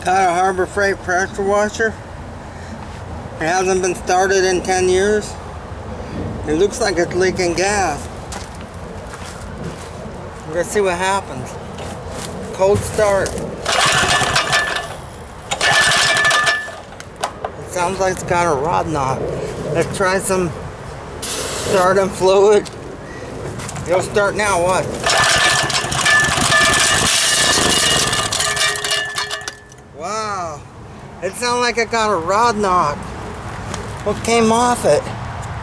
Got a Harbor Freight pressure washer. It hasn't been started in 10 years. It looks like it's leaking gas. We're gonna see what happens. Cold start. It sounds like it's got a rod knot. Let's try some starting fluid. It'll start now, what? Wow. It sounds like it got a rod knot. What came off it?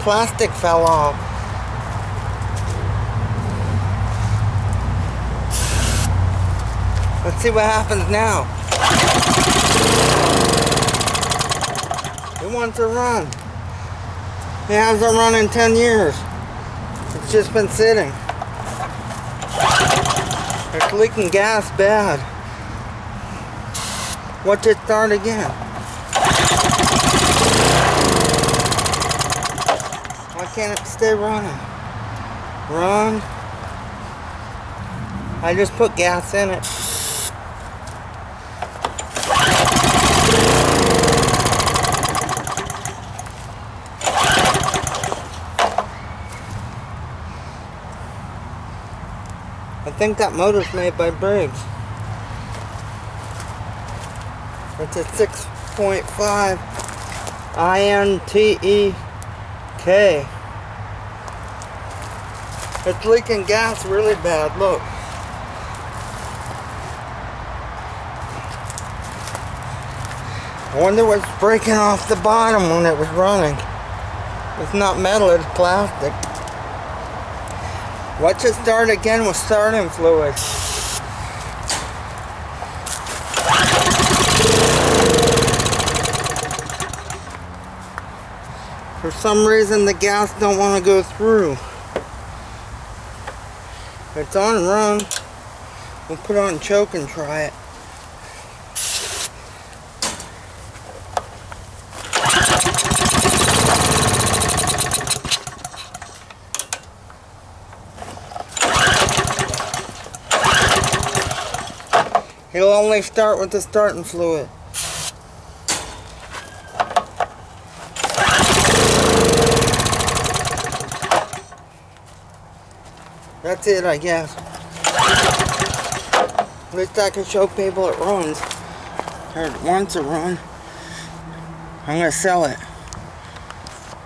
Plastic fell off. Let's see what happens now. It wants to run. It hasn't run in 10 years. It's just been sitting. It's leaking gas bad. Watch it start again. Why can't it stay running? Run. I just put gas in it. I think that motor's made by Briggs. It's a 6.5 INTEK. It's leaking gas really bad, look. I wonder what's breaking off the bottom when it was running. It's not metal, it's plastic. Watch it start again with starting fluid. For some reason the gas don't want to go through. It's on run. We'll put on choke and try it. He'll only start with the starting fluid. That's it, I guess. At least I can show people it runs. Or it wants to run. I'm gonna sell it.